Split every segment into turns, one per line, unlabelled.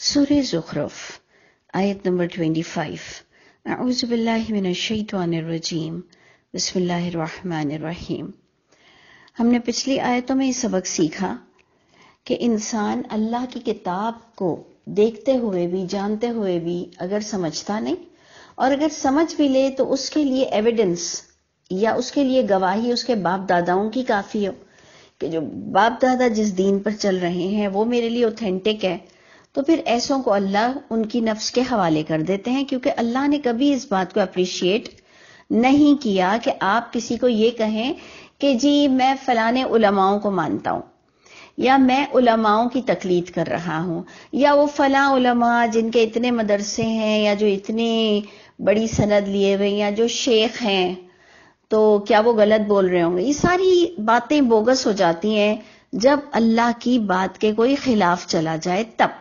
سورہ زخرف آیت نمبر 25 اعوذ باللہ من الشیطان الرجیم بسم اللہ الرحمن الرحیم۔ ہم نے پچھلی آیتوں میں یہ سبق سیکھا کہ انسان اللہ کی کتاب کو دیکھتے ہوئے بھی جانتے ہوئے بھی اگر سمجھتا نہیں اور اگر سمجھ بھی لے تو اس کے لیے ایویڈنس یا اس کے لیے گواہی اس کے باپ داداؤں کی کافی ہو کہ جو باپ دادا جس دین پر چل رہے ہیں وہ میرے لیے اوتھینٹک ہے، تو پھر ایسوں کو اللہ ان کی نفس کے حوالے کر دیتے ہیں، کیونکہ اللہ نے کبھی اس بات کو اپریشیٹ نہیں کیا کہ آپ کسی کو یہ کہیں کہ جی میں فلانے علماؤں کو مانتا ہوں یا میں علماؤں کی تقلید کر رہا ہوں یا وہ فلاں علماء جن کے اتنے مدرسے ہیں یا جو اتنی بڑی سند لیے ہوئے یا جو شیخ ہیں تو کیا وہ غلط بول رہے ہوں گے۔ یہ ساری باتیں بوگس ہو جاتی ہیں جب اللہ کی بات کے کوئی خلاف چلا جائے تب۔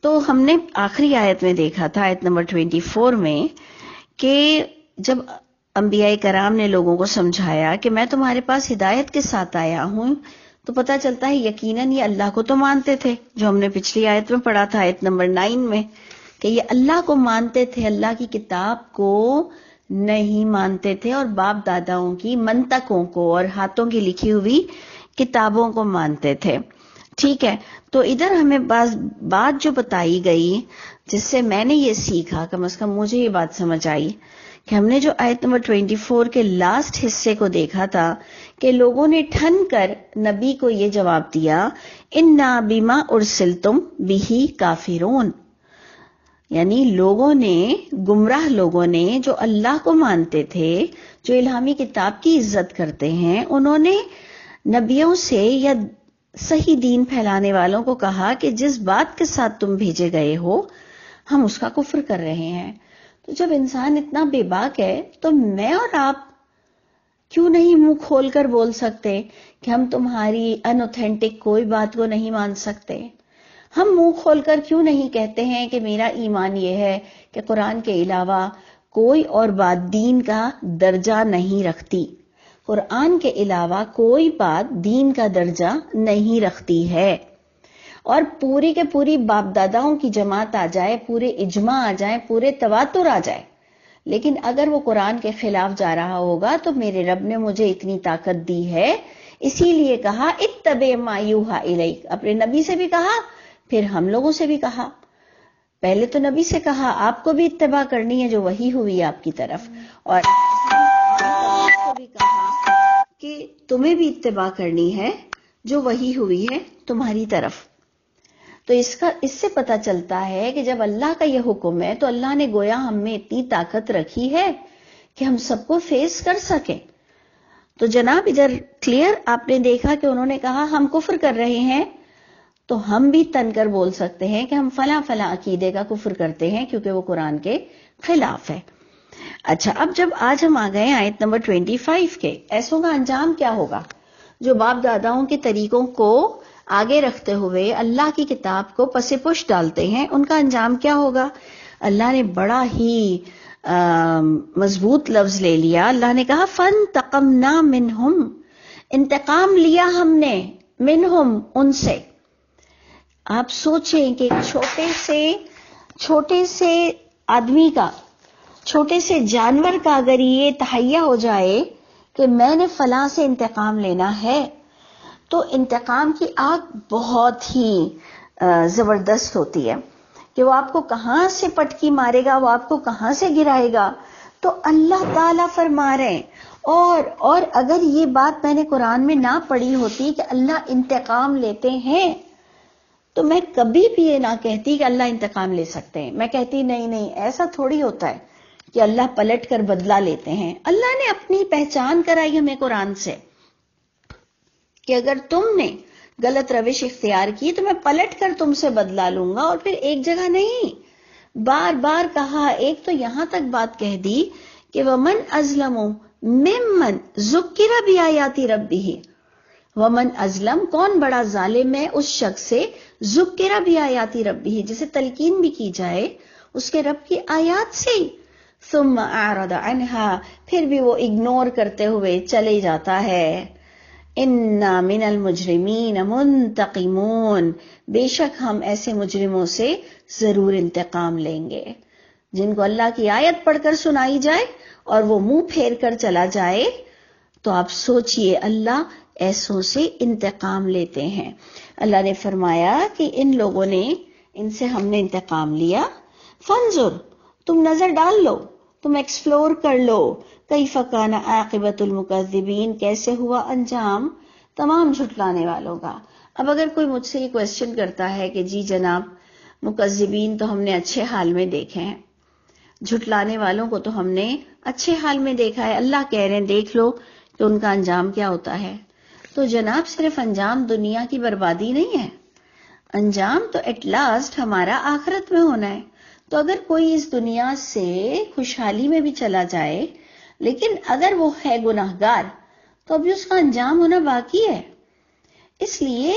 تو ہم نے آخری آیت میں دیکھا تھا آیت نمبر 24 میں کہ جب انبیاء کرام نے لوگوں کو سمجھایا کہ میں تمہارے پاس ہدایت کے ساتھ آیا ہوں، تو پتہ چلتا ہے یقیناً یہ اللہ کو تو مانتے تھے، جو ہم نے پچھلی آیت میں پڑھا تھا آیت نمبر 9 میں کہ یہ اللہ کو مانتے تھے، اللہ کی کتاب کو نہیں مانتے تھے اور باپ داداؤں کی منطقوں کو اور ہاتھوں کی لکھی ہوئی کتابوں کو مانتے تھے۔ ٹھیک ہے، تو ادھر ہمیں بات جو بتائی گئی جس سے میں نے یہ سیکھا، کم از کم مجھے یہ بات سمجھ آئی کہ ہم نے جو آیت نمبر 24 کے لاسٹ حصے کو دیکھا تھا کہ لوگوں نے ٹھن کر نبی کو یہ جواب دیا انا بما ارسلتم بہ کافرون، یعنی لوگوں نے، گمراہ لوگوں نے جو اللہ کو مانتے تھے، جو الہامی کتاب کی عزت کرتے ہیں، انہوں نے نبیوں سے یا صحیح دین پھیلانے والوں کو کہا کہ جس بات کے ساتھ تم بھیجے گئے ہو ہم اس کا کفر کر رہے ہیں۔ تو جب انسان اتنا بے باک ہے تو میں اور آپ کیوں نہیں منہ کھول کر بول سکتے کہ ہم تمہاری ان اوتھینٹک کوئی بات کو نہیں مان سکتے؟ ہم منہ کھول کر کیوں نہیں کہتے ہیں کہ میرا ایمان یہ ہے کہ قرآن کے علاوہ کوئی اور بات دین کا درجہ نہیں رکھتی، قرآن کے علاوہ کوئی بات دین کا درجہ نہیں رکھتی ہے، اور پوری کے پوری باپ داداؤں کی جماعت آ جائے، پورے اجماع آ جائیں، پورے تواتر آ جائے، لیکن اگر وہ قرآن کے خلاف جا رہا ہوگا تو میرے رب نے مجھے اتنی طاقت دی ہے، اسی لیے کہا اتبع ما یوحی الیک، اپنے نبی سے بھی کہا، پھر ہم لوگوں سے بھی کہا۔ پہلے تو نبی سے کہا آپ کو بھی اتباع کرنی ہے جو وحی ہوئی آپ کی طرف، اور کو بھی کہا کہ تمہیں بھی اتباع کرنی ہے جو وحی ہوئی ہے تمہاری طرف۔ تو اس سے پتہ چلتا ہے کہ جب اللہ کا یہ حکم ہے تو اللہ نے گویا ہم میں اتنی طاقت رکھی ہے کہ ہم سب کو فیس کر سکیں۔ تو جناب ادھر کلیئر آپ نے دیکھا کہ انہوں نے کہا ہم کفر کر رہے ہیں، تو ہم بھی تن کر بول سکتے ہیں کہ ہم فلاں فلاں عقیدے کا کفر کرتے ہیں کیونکہ وہ قرآن کے خلاف ہے۔ اچھا، اب جب آج ہم آ گئے آیت نمبر 25 کے، ایسوں کا انجام کیا ہوگا جو باپ داداؤں کے طریقوں کو آگے رکھتے ہوئے اللہ کی کتاب کو پس پش ڈالتے ہیں، ان کا انجام کیا ہوگا؟ اللہ نے بڑا ہی مضبوط لفظ لے لیا، اللہ نے کہا فانتقمنا منہم، انتقام لیا ہم نے، منہم، ان سے۔ آپ سوچیں کہ چھوٹے سے آدمی کا، چھوٹے سے جانور کا اگر یہ تہیا ہو جائے کہ میں نے فلاں سے انتقام لینا ہے، تو انتقام کی آگ بہت ہی زبردست ہوتی ہے کہ وہ آپ کو کہاں سے پٹکی مارے گا، وہ آپ کو کہاں سے گرائے گا۔ تو اللہ تعالیٰ فرما رہے ہیں، اور اگر یہ بات میں نے قرآن میں نہ پڑھی ہوتی کہ اللہ انتقام لیتے ہیں تو میں کبھی بھی یہ نہ کہتی کہ اللہ انتقام لے سکتے ہیں۔ میں کہتی نہیں ایسا تھوڑی ہوتا ہے کہ اللہ پلٹ کر بدلہ لیتے ہیں۔ اللہ نے اپنی پہچان کرائی ہمیں قرآن سے کہ اگر تم نے غلط روش اختیار کی تو میں پلٹ کر تم سے بدلہ لوں گا، اور پھر ایک جگہ نہیں، بار بار کہا۔ ایک تو یہاں تک بات کہہ دی کہ وَمَنْ أَظْلَمُ مِمَّنْ ذُكِّرَ بِآيَاتِ رَبِّهِ، ومن ازلم، کون بڑا ظالم ہے اس شخص سے، ذکر بآیات ربہ، جسے تلقین بھی کی جائے اس کے رب کی آیات سے، ثم اعرض عنہا، پھر بھی وہ اگنور کرتے ہوئے چلے جاتا ہے۔ انا من المجرمین منتقمون، بے شک ہم ایسے مجرموں سے ضرور انتقام لیں گے جن کو اللہ کی آیت پڑھ کر سنائی جائے اور وہ منہ پھیر کر چلا جائے، تو آپ سوچئے اللہ ایسوں سے انتقام لیتے ہیں۔ اللہ نے فرمایا کہ ان لوگوں نے، ان سے ہم نے انتقام لیا، فانظر، تم نظر ڈال لو، تم ایکسپلور کر لو، کیف کان عاقبۃ المکذبین، کیسے ہوا انجام تمام جھٹلانے والوں کا۔ اب اگر کوئی مجھ سے یہ کویسچن کرتا ہے کہ جی جناب، مکذبین تو ہم نے اچھے حال میں دیکھے ہیں، جھٹلانے والوں کو تو ہم نے اچھے حال میں دیکھا ہے، اللہ کہہ رہے ہیں دیکھ لو کہ ان کا انجام کیا ہوتا ہے، تو جناب صرف انجام دنیا کی بربادی نہیں ہے، انجام تو ایٹ لاسٹ ہمارا آخرت میں ہونا ہے۔ تو اگر کوئی اس دنیا سے خوشحالی میں بھی چلا جائے لیکن اگر وہ ہے گناہگار تو ابھی اس کا انجام ہونا باقی ہے۔ اس لیے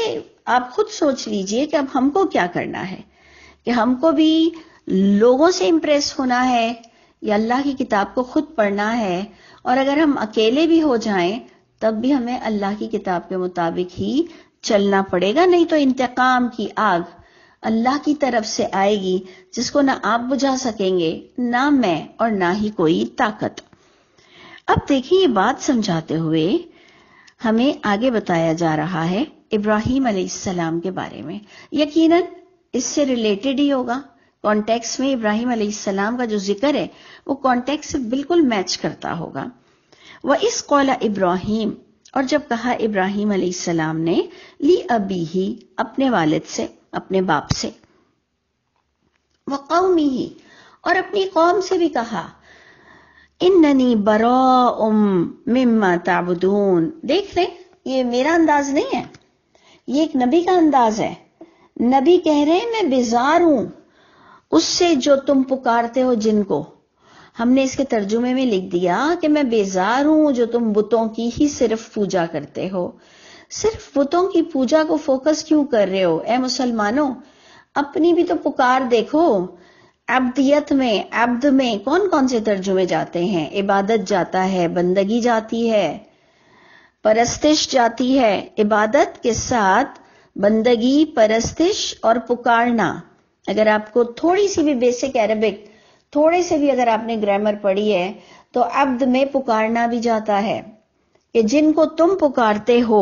آپ خود سوچ لیجئے کہ اب ہم کو کیا کرنا ہے، کہ ہم کو بھی لوگوں سے امپریس ہونا ہے یا اللہ کی کتاب کو خود پڑھنا ہے، اور اگر ہم اکیلے بھی ہو جائیں تب بھی ہمیں اللہ کی کتاب کے مطابق ہی چلنا پڑے گا، نہیں تو انتقام کی آگ اللہ کی طرف سے آئے گی جس کو نہ آپ بجھا سکیں گے، نہ میں، اور نہ ہی کوئی طاقت۔ اب دیکھیں یہ بات سمجھاتے ہوئے ہمیں آگے بتایا جا رہا ہے ابراہیم علیہ السلام کے بارے میں، یقیناً اس سے ریلیٹڈ ہی ہوگا، کانٹیکس میں ابراہیم علیہ السلام کا جو ذکر ہے وہ کانٹیکس سے بالکل میچ کرتا ہوگا۔ وَإِذْ قَالَ ابراہیم، اور جب کہا ابراہیم علیہ السلام نے، لِأَبِيهِ، اپنے والد سے، اپنے باپ سے، وَقَوْمِهِ، اور اپنی قوم سے بھی کہا، اننی براء مما تعبدون، دیکھ لیں یہ میرا انداز نہیں ہے، یہ ایک نبی کا انداز ہے۔ نبی کہہ رہے ہیں میں بیزار ہوں اس سے جو تم پکارتے ہو جن کو۔ ہم نے اس کے ترجمے میں لکھ دیا کہ میں بیزار ہوں جو تم بتوں کی ہی صرف پوجا کرتے ہو۔ صرف بتوں کی پوجا کو فوکس کیوں کر رہے ہو؟ اے مسلمانوں، اپنی بھی تو پکار دیکھو۔ عبدیت میں، عبد میں کون کون سے ترجمے جاتے ہیں؟ عبادت جاتا ہے، بندگی جاتی ہے، پرستش جاتی ہے۔ عبادت کے ساتھ بندگی، پرستش اور پکارنا، اگر آپ کو تھوڑی سی بھی بیسک عربک، تھوڑے سے بھی اگر آپ نے گرامر پڑھی ہے تو عبد میں پکارنا بھی جاتا ہے کہ جن کو تم پکارتے ہو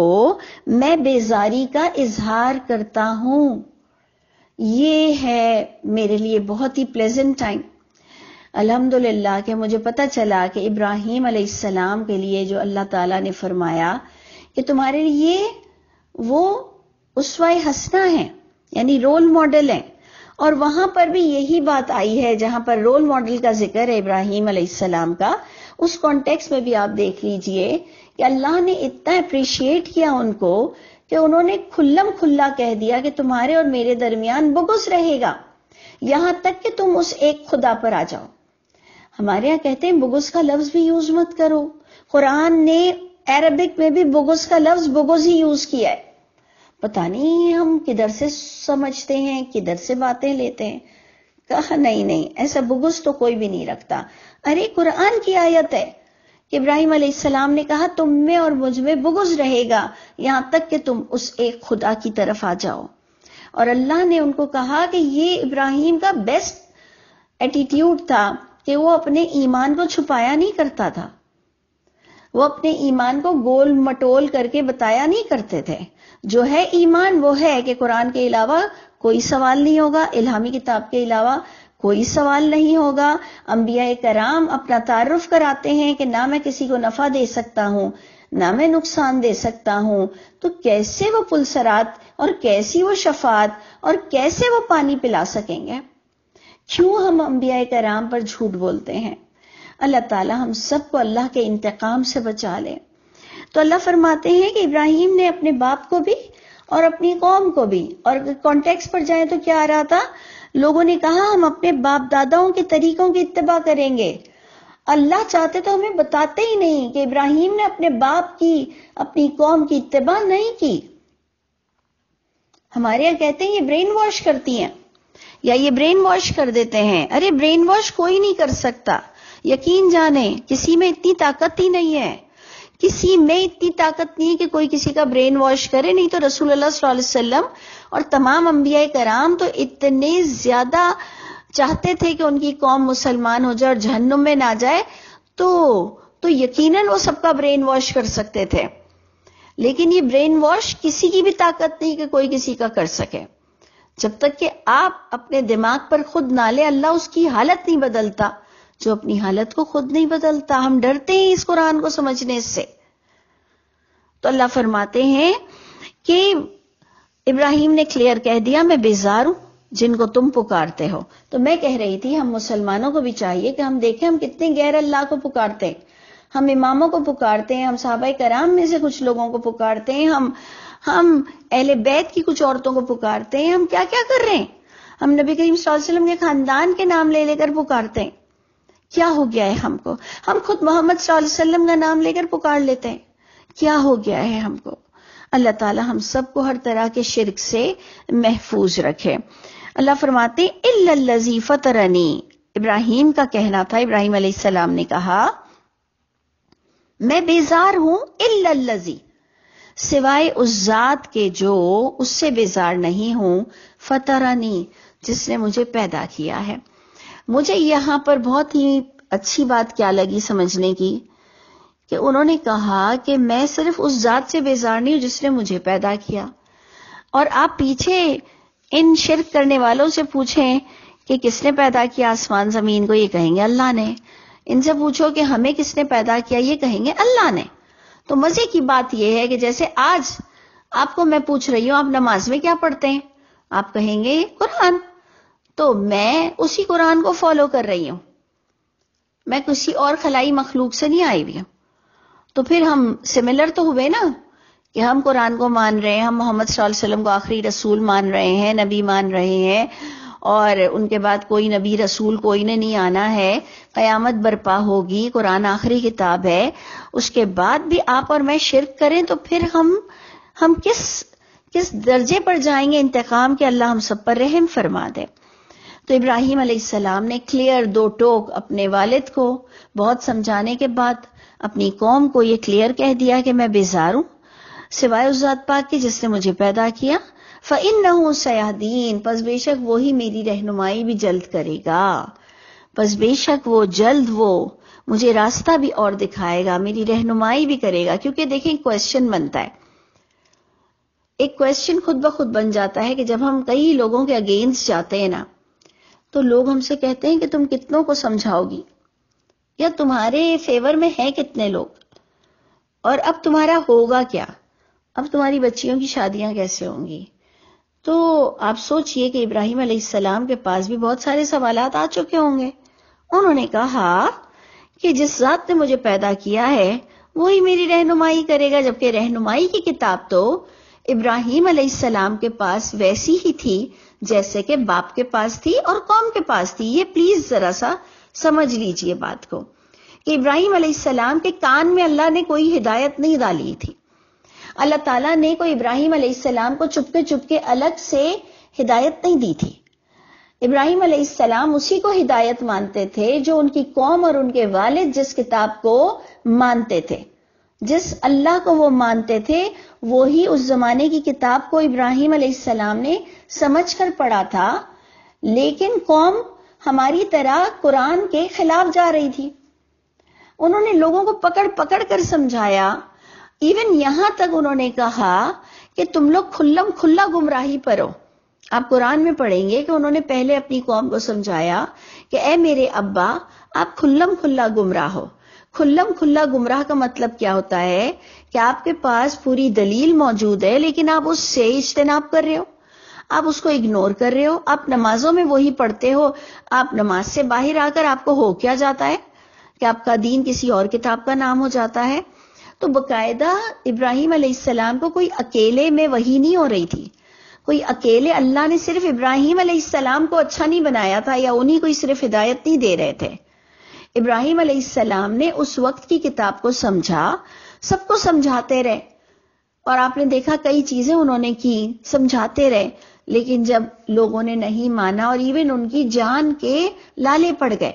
میں بیزاری کا اظہار کرتا ہوں۔ یہ ہے میرے لیے بہت ہی پلیزنٹ ٹائم، الحمدللہ کہ مجھے پتہ چلا کہ ابراہیم علیہ السلام کے لیے جو اللہ تعالیٰ نے فرمایا کہ تمہارے لیے وہ اسوہ حسنہ ہیں، یعنی رول ماڈل ہیں، اور وہاں پر بھی یہی بات آئی ہے جہاں پر رول ماڈل کا ذکر ہے ابراہیم علیہ السلام کا، اس کانٹیکس میں بھی آپ دیکھ لیجئے کہ اللہ نے اتنا اپریشیٹ کیا ان کو کہ انہوں نے کھلم کھلا کہہ دیا کہ تمہارے اور میرے درمیان بغض رہے گا یہاں تک کہ تم اس ایک خدا پر آ جاؤ۔ ہمارے یہاں کہتے ہیں بغض کا لفظ بھی یوز مت کرو، قرآن نے عربک میں بھی بغض کا لفظ بغض ہی یوز کیا ہے۔ پتہ نہیں ہم کدھر سے سمجھتے ہیں، کدھر سے باتیں لیتے ہیں۔ کہا نہیں ایسا بغض تو کوئی بھی نہیں رکھتا۔ ارے قرآن کی آیت ہے کہ ابراہیم علیہ السلام نے کہا تم میں اور مجھ میں بغض رہے گا یہاں تک کہ تم اس ایک خدا کی طرف آ جاؤ۔ اور اللہ نے ان کو کہا کہ یہ ابراہیم کا بیسٹ ایٹیٹیوڈ تھا کہ وہ اپنے ایمان کو چھپایا نہیں کرتا تھا، وہ اپنے ایمان کو گول مٹول کر کے بتایا نہیں کرتے تھے۔ جو ہے ایمان وہ ہے کہ قرآن کے علاوہ کوئی سوال نہیں ہوگا، الہامی کتاب کے علاوہ کوئی سوال نہیں ہوگا۔ انبیاء کرام اپنا تعارف کراتے ہیں کہ نہ میں کسی کو نفع دے سکتا ہوں نہ میں نقصان دے سکتا ہوں، تو کیسے وہ پلسرات اور کیسی وہ شفاعت اور کیسے وہ پانی پلا سکیں گے؟ کیوں ہم انبیاء کرام پر جھوٹ بولتے ہیں؟ اللہ تعالی ہم سب کو اللہ کے انتقام سے بچا لے۔ تو اللہ فرماتے ہیں کہ ابراہیم نے اپنے باپ کو بھی اور اپنی قوم کو بھی، اور کانٹیکس پر جائیں تو کیا آ رہا تھا؟ لوگوں نے کہا ہم اپنے باپ داداؤں کے طریقوں کی اتباع کریں گے۔ اللہ چاہتے تو ہمیں بتاتے ہی نہیں کہ ابراہیم نے اپنے باپ کی، اپنی قوم کی اتباع نہیں کی۔ ہمارے یہاں کہتے ہیں یہ برین واش کرتی ہیں یا یہ برین واش کر دیتے ہیں۔ ارے برین واش کوئی نہیں کر سکتا، یقین جانیں کسی میں اتنی طاقت ہی نہیں ہے کسی میں اتنی طاقت نہیں ہے کہ کوئی کسی کا برین واش کرے، نہیں تو رسول اللہ صلی اللہ علیہ وسلم اور تمام انبیاء کرام تو اتنے زیادہ چاہتے تھے کہ ان کی قوم مسلمان ہو جائے اور جہنم میں نہ جائے، تو یقیناً وہ سب کا برین واش کر سکتے تھے، لیکن یہ برین واش کسی کی بھی طاقت نہیں کہ کوئی کسی کا کر سکے۔ جب تک کہ آپ اپنے دماغ پر خود نہ لیں، اللہ اس کی حالت نہیں بدلتا جو اپنی حالت کو خود نہیں بدلتا۔ ہم ڈرتے ہیں اس قرآن کو سمجھنے سے۔ تو اللہ فرماتے ہیں کہ ابراہیم نے کلیئر کہہ دیا میں بیزار ہوں جن کو تم پکارتے ہو۔ تو میں کہہ رہی تھی ہم مسلمانوں کو بھی چاہیے کہ ہم دیکھیں ہم کتنے غیر اللہ کو پکارتے ہیں۔ ہم اماموں کو پکارتے ہیں، ہم صحابہ کرام میں سے کچھ لوگوں کو پکارتے ہیں، ہم اہل بیت کی کچھ عورتوں کو پکارتے ہیں، ہم کیا کیا کر رہے ہیں۔ ہم نبی کریم صلی اللہ علیہ وسلم کے خاندان کے نام لے لے کر پکارتے ہیں۔ کیا ہو گیا ہے ہم کو؟ ہم خود محمد صلی اللہ علیہ وسلم کا نام لے کر پکار لیتے ہیں۔ کیا ہو گیا ہے ہم کو؟ اللہ تعالی ہم سب کو ہر طرح کے شرک سے محفوظ رکھے۔ اللہ فرماتے ہیں الا الذی فطرنی، ابراہیم کا کہنا تھا، ابراہیم علیہ السلام نے کہا میں بیزار ہوں، الا الذی، سوائے اس ذات کے جو اس سے بیزار نہیں ہوں، فطرنی، جس نے مجھے پیدا کیا ہے۔ مجھے یہاں پر بہت ہی اچھی بات کیا لگی سمجھنے کی کہ انہوں نے کہا کہ میں صرف اس ذات سے بیزار نہیں ہوں جس نے مجھے پیدا کیا۔ اور آپ پیچھے ان شرک کرنے والوں سے پوچھیں کہ کس نے پیدا کیا آسمان زمین کو، یہ کہیں گے اللہ نے۔ ان سے پوچھو کہ ہمیں کس نے پیدا کیا، یہ کہیں گے اللہ نے۔ تو مزے کی بات یہ ہے کہ جیسے آج آپ کو میں پوچھ رہی ہوں آپ نماز میں کیا پڑھتے ہیں، آپ کہیں گے قرآن، تو میں اسی قرآن کو فالو کر رہی ہوں، میں کسی اور خلائی مخلوق سے نہیں آئی ہوئی ہوں۔ تو پھر ہم سملر تو ہوئے نا کہ ہم قرآن کو مان رہے ہیں، ہم محمد صلی اللہ علیہ وسلم کو آخری رسول مان رہے ہیں، نبی مان رہے ہیں، اور ان کے بعد کوئی نبی رسول کوئی نے نہیں آنا ہے، قیامت برپا ہوگی، قرآن آخری کتاب ہے، اس کے بعد بھی آپ اور میں شرک کریں تو پھر ہم کس درجے پر جائیں گے انتقام کے؟ اللہ ہم سب پر رحم فرما دے۔ تو ابراہیم علیہ السلام نے کلیئر دو ٹوک اپنے والد کو بہت سمجھانے کے بعد اپنی قوم کو یہ کلیئر کہہ دیا کہ میں بیزار ہوں سوائے اس ذات پاک کے جس نے مجھے پیدا کیا۔ فَإِنَّهُ سَيَهْدِينِ، پس بے شک وہی میری رہنمائی بھی جلد کرے گا، پس بے شک وہ جلد وہ مجھے راستہ بھی اور دکھائے گا، میری رہنمائی بھی کرے گا۔ کیونکہ دیکھیں کویسچن بنتا ہے، ایک کویسچن خود بخود بن جاتا ہے کہ جب ہم کئی لوگوں کے اگینسٹ جاتے ہیں نا تو لوگ ہم سے کہتے ہیں کہ تم کتنوں کو سمجھاؤ گی، یا تمہارے فیور میں ہیں کتنے لوگ، اور اب تمہارا ہوگا کیا، اب تمہاری بچیوں کی شادیاں کیسے ہوں گی۔ تو آپ سوچئے کہ ابراہیم علیہ السلام کے پاس بھی بہت سارے سوالات آ چکے ہوں گے۔ انہوں نے کہا کہ جس ذات نے مجھے پیدا کیا ہے وہی میری رہنمائی کرے گا، جبکہ رہنمائی کی کتاب تو ابراہیم علیہ السلام کے پاس ویسی ہی تھی جیسے کہ باپ کے پاس تھی اور قوم کے پاس تھی۔ یہ پلیز ذرا سا سمجھ لیجئے بات کو کہ ابراہیم علیہ السلام کے کان میں اللہ نے کوئی ہدایت نہیں ڈالی تھی، اللہ تعالیٰ نے کوئی ابراہیم علیہ السلام کو چپ کے الگ سے ہدایت نہیں دی تھی۔ ابراہیم علیہ السلام اسی کو ہدایت مانتے تھے جو ان کی قوم اور ان کے والد جس کتاب کو مانتے تھے، جس اللہ کو وہ مانتے تھے وہی اس زمانے کی کتاب کو ابراہیم علیہ السلام نے سمجھ کر پڑھا تھا، لیکن قوم ہماری طرح قرآن کے خلاف جا رہی تھی۔ انہوں نے لوگوں کو پکڑ پکڑ کر سمجھایا، ایون یہاں تک انہوں نے کہا کہ تم لوگ کھلم کھلا گمراہی پر ہو۔ آپ قرآن میں پڑھیں گے کہ انہوں نے پہلے اپنی قوم کو سمجھایا کہ اے میرے ابا آپ کھلم کھلا گمراہ ہو۔ کھلم کھلا گمراہ کا مطلب کیا ہوتا ہے کہ آپ کے پاس پوری دلیل موجود ہے لیکن آپ اس سے اجتناب کر رہے ہو، آپ اس کو اگنور کر رہے ہو، آپ نمازوں میں وہی پڑھتے ہو، آپ نماز سے باہر آ کر آپ کو ہو کیا جاتا ہے کہ آپ کا دین کسی اور کتاب کا نام ہو جاتا ہے۔ تو باقاعدہ ابراہیم علیہ السلام کو کوئی اکیلے میں وحی نہیں ہو رہی تھی، کوئی اکیلے اللہ نے صرف ابراہیم علیہ السلام کو اچھا نہیں بنایا تھا یا انہی کو صرف ہدایت نہیں دے رہے تھے۔ ابراہیم علیہ السلام نے اس وقت کی کتاب کو سمجھا، سب کو سمجھاتے رہے، اور آپ نے دیکھا کئی چیزیں انہوں نے کی، سمجھاتے رہے، لیکن جب لوگوں نے نہیں مانا اور ایون ان کی جان کے لالے پڑ گئے،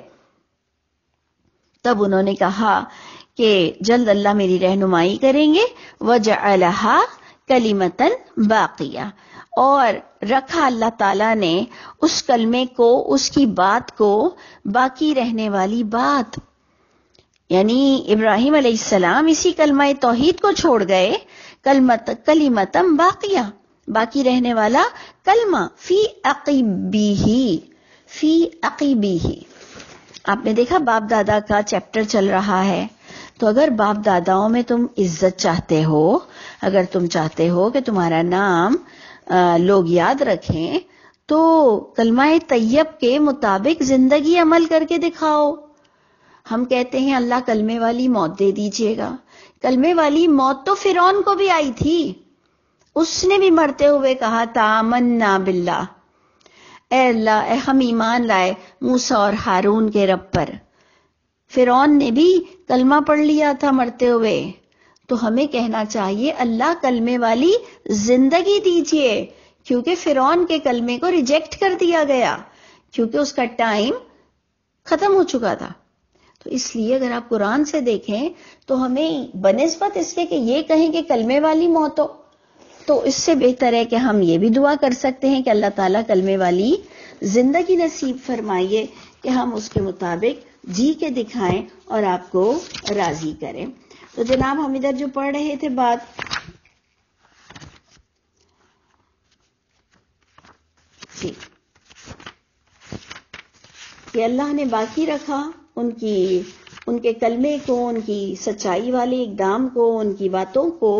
تب انہوں نے کہا کہ جلد اللہ میری رہنمائی کریں گے. وَجَعَلَهَا كَلِمَةً بَاقِيَةً، اور رکھا اللہ تعالیٰ نے اس کلمے کو، اس کی بات کو باقی رہنے والی بات. یعنی ابراہیم علیہ السلام اسی کلمہ توحید کو چھوڑ گئے. کلمۃ باقیہ، باقی رہنے والا کلمہ. فی عقیبہ. آپ نے دیکھا باپ دادا کا چیپٹر چل رہا ہے، تو اگر باپ داداؤں میں تم عزت چاہتے ہو، اگر تم چاہتے ہو کہ تمہارا نام لوگ یاد رکھیں، تو کلمہ طیب کے مطابق زندگی عمل کر کے دکھاؤ. ہم کہتے ہیں اللہ کلمے والی موت دے دیجئے گا. کلمے والی موت تو فرعون کو بھی آئی تھی. اس نے بھی مرتے ہوئے کہا تھا آمنا باللہ، اے اللہ، ہم ایمان لائے موسیٰ اور ہارون کے رب پر. فرعون نے بھی کلمہ پڑھ لیا تھا مرتے ہوئے. تو ہمیں کہنا چاہیے اللہ کلمے والی زندگی دیجئے، کیونکہ فرعون کے کلمے کو ریجیکٹ کر دیا گیا، کیونکہ اس کا ٹائم ختم ہو چکا تھا. تو اس لیے اگر آپ قرآن سے دیکھیں تو ہمیں بنسبت اس کے کہ یہ کہیں کہ کلمے والی موت ہو، تو اس سے بہتر ہے کہ ہم یہ بھی دعا کر سکتے ہیں کہ اللہ تعالیٰ کلمے والی زندگی نصیب فرمائیے کہ ہم اس کے مطابق جی کے دکھائیں اور آپ کو راضی کریں. تو جناب ہم ادھر جو پڑھ رہے تھے بات جی کہ اللہ نے باقی رکھا ان کے کلمے کو، ان کی سچائی والے اقدام کو، ان کی باتوں کو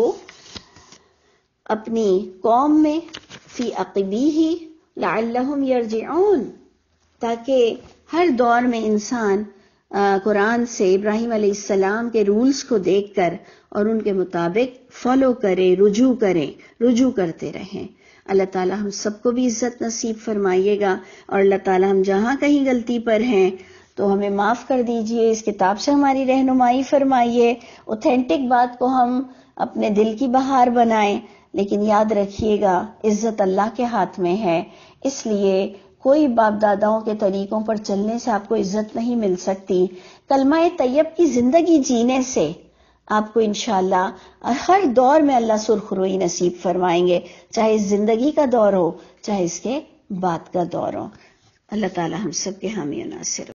اپنی قوم میں. فی عقبیہ لعلہم یرجعون، تاکہ ہر دور میں انسان قرآن سے ابراہیم علیہ السلام کے رولز کو دیکھ کر اور ان کے مطابق فالو کرے، رجوع کرتے رہیں. اللہ تعالیٰ ہم سب کو بھی عزت نصیب فرمائیے گا، اور اللہ تعالیٰ ہم جہاں کہیں غلطی پر ہیں تو ہمیں معاف کر دیجئے. اس کتاب سے ہماری رہنمائی فرمائیے. اوتھینٹک بات کو ہم اپنے دل کی بہار بنائیں، لیکن یاد رکھیے گا عزت اللہ کے ہاتھ میں ہے. اس لیے کوئی باپ داداؤں کے طریقوں پر چلنے سے آپ کو عزت نہیں مل سکتی. کلمہ طیب کی زندگی جینے سے آپ کو انشاءاللہ ہر دور میں اللہ سرخ روئی نصیب فرمائیں گے، چاہے اس زندگی کا دور ہو، چاہے اس کے بعد کا دور ہو. اللہ تعالی ہم سب کے حامی و ناصر.